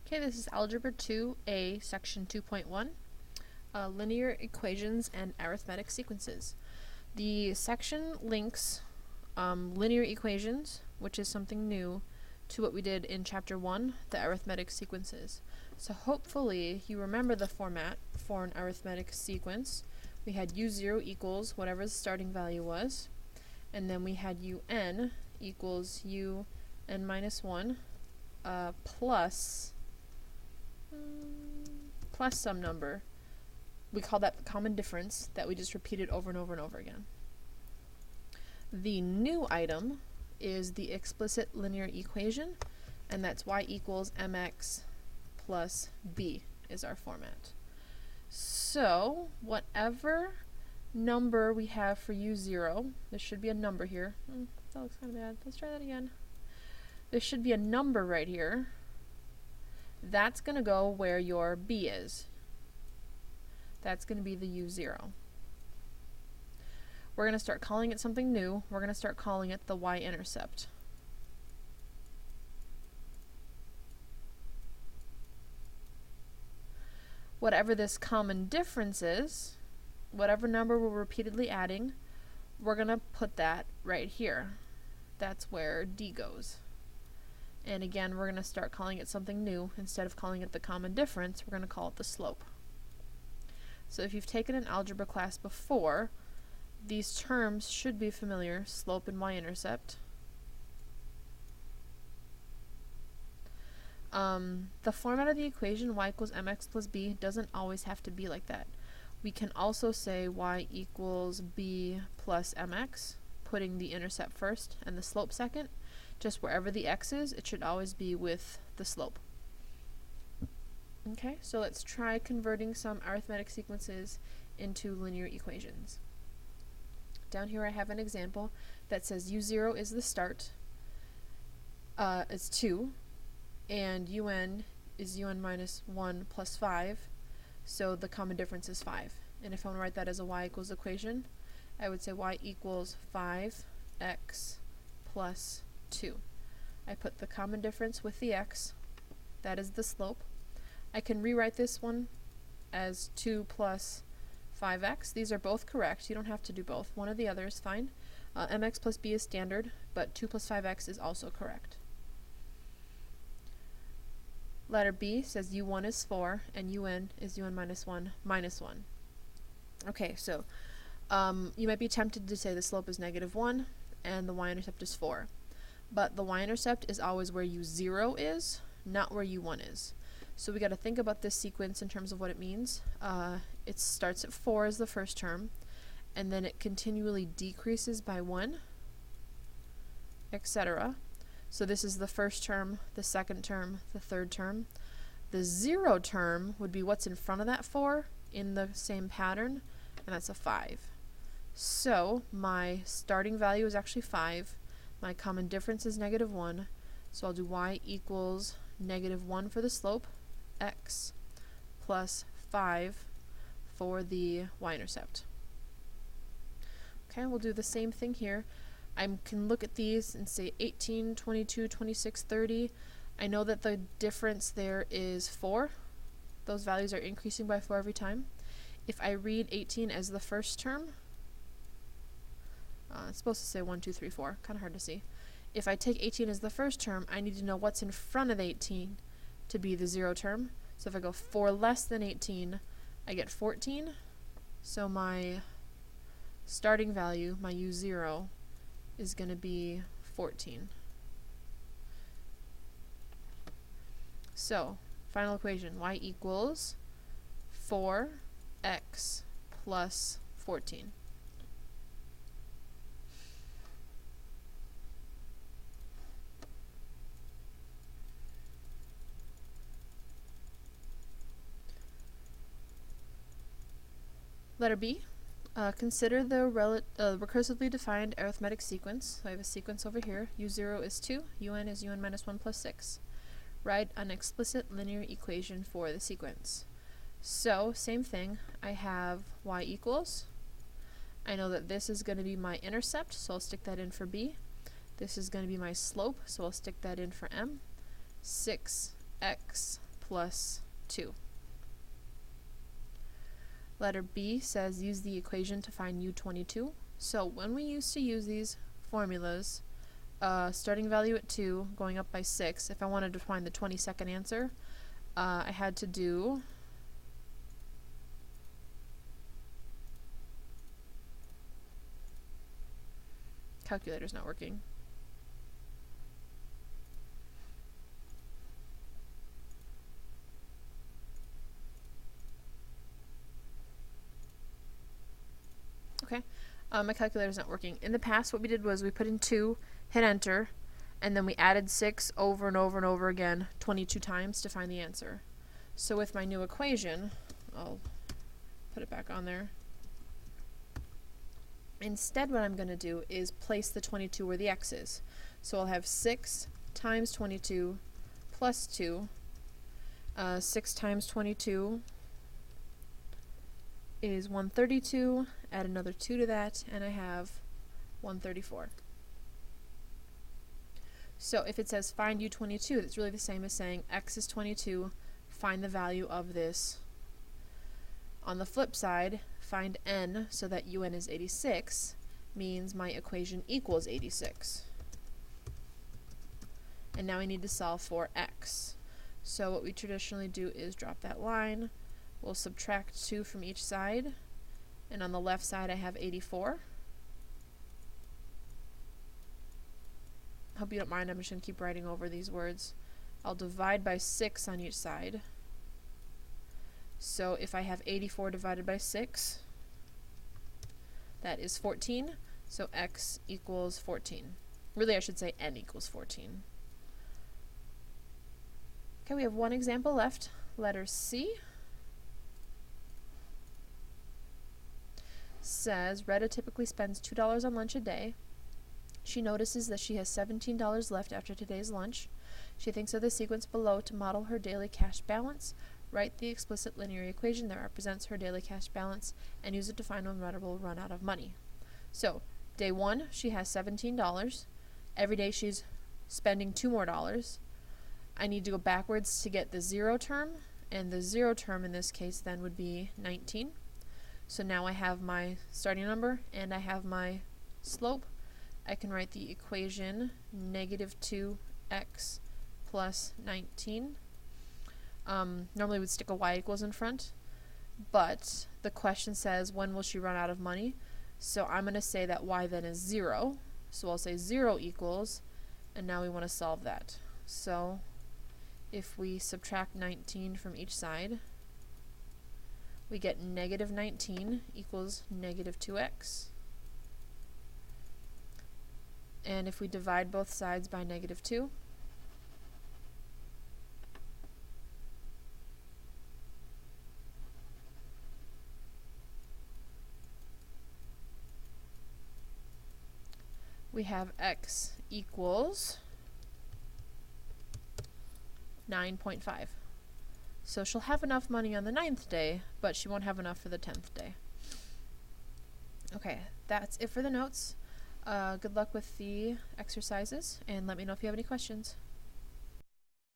Okay, this is Algebra 2A, Section 2.1, Linear Equations and Arithmetic Sequences. The section links linear equations, which is something new, to what we did in Chapter 1, the arithmetic sequences. So hopefully you remember the format for an arithmetic sequence. We had u0 equals whatever the starting value was, and then we had un equals un minus 1 plus some number. We call that the common difference that we just repeated over and over and over again. The new item is the explicit linear equation, and that's y equals mx plus b is our format. So whatever number we have for u0, there should be a number here. That looks kind of bad. Let's try that again. There should be a number right here. That's going to go where your b is. That's going to be the u0. We're going to start calling it something new. We're going to start calling it the y-intercept. Whatever this common difference is, whatever number we're repeatedly adding, we're going to put that right here. That's where d goes. And again, we're going to start calling it something new. Instead of calling it the common difference, we're going to call it the slope. So if you've taken an algebra class before, these terms should be familiar, slope and y-intercept. The format of the equation y equals mx plus b doesn't always have to be like that. We can also say y equals b plus mx, putting the intercept first and the slope second. Just wherever the x is, it should always be with the slope. Okay, so let's try converting some arithmetic sequences into linear equations. Down here I have an example that says u0 is the start, it's 2, and un is un minus 1 plus 5, so the common difference is 5. And if I want to write that as a y equals equation, I would say y equals 5x plus 2. I put the common difference with the x, that is the slope. I can rewrite this one as 2 plus 5x. These are both correct. You don't have to do both. One or the other is fine. Mx plus b is standard, but 2 plus 5x is also correct. Letter B says u1 is 4 and un is un minus 1 minus 1. Okay, so you might be tempted to say the slope is negative 1 and the y-intercept is 4. But the y-intercept is always where u0 is, not where u1 is. So we got to think about this sequence in terms of what it means. It starts at 4 as the first term, and then it continually decreases by 1, etc. So this is the first term, the second term, the third term. The 0 term would be what's in front of that 4 in the same pattern, and that's a 5. So my starting value is actually 5. My common difference is negative 1, so I'll do y equals negative 1 for the slope, x plus 5 for the y-intercept. Okay, we'll do the same thing here. I can look at these and say 18, 22, 26, 30. I know that the difference there is 4. Those values are increasing by 4 every time. If I read 18 as the first term, it's supposed to say 1, 2, 3, 4. Kind of hard to see. If I take 18 as the first term, I need to know what's in front of 18 to be the 0 term. So if I go 4 less than 18, I get 14. So my starting value, my u0, is going to be 14. So, final equation, y equals 4x plus 14. Letter B. Consider the recursively defined arithmetic sequence. So I have a sequence over here. u0 is 2, un is un minus 1 plus 6. Write an explicit linear equation for the sequence. So, same thing. I have y equals. I know that this is going to be my intercept, so I'll stick that in for b. This is going to be my slope, so I'll stick that in for m. 6x plus 2. Letter B says use the equation to find u22. So when we used to use these formulas, starting value at 2, going up by 6, if I wanted to find the 22nd answer, I had to do calculator's not working. Okay, my calculator's not working. In the past, what we did was we put in 2, hit enter, and then we added 6 over and over and over again 22 times to find the answer. So with my new equation, I'll put it back on there. Instead, what I'm going to do is place the 22 where the x is. So I'll have 6 times 22 plus 2. 6 times 22 is 132. Add another 2 to that, and I have 134. So if it says find u22, that's really the same as saying x is 22, find the value of this. On the flip side, find n so that un is 86 means my equation equals 86. And now I need to solve for x. So what we traditionally do is drop that line. We'll subtract 2 from each side. And on the left side I have 84. Hope you don't mind, I'm just going to keep writing over these words. I'll divide by 6 on each side. So if I have 84 divided by 6, that is 14. So x equals 14. Really, I should say n equals 14. Okay, we have one example left. Letter C says Retta typically spends $2 on lunch a day. She notices that she has $17 left after today's lunch. She thinks of the sequence below to model her daily cash balance. Write the explicit linear equation that represents her daily cash balance and use it to find when Retta will run out of money. So, day 1, she has $17. Every day she's spending $2 more. I need to go backwards to get the 0 term, and the 0 term in this case then would be 19. So now I have my starting number and I have my slope. I can write the equation negative 2x plus 19. Normally we'd stick a y equals in front, but the question says when will she run out of money? So I'm going to say that y then is 0. So I'll say 0 equals, and now we want to solve that. So if we subtract 19 from each side, we get negative 19 equals negative 2x. And if we divide both sides by negative 2, we have x equals 9.5. So she'll have enough money on the 9th day, but she won't have enough for the 10th day. Okay, that's it for the notes. Good luck with the exercises, and let me know if you have any questions.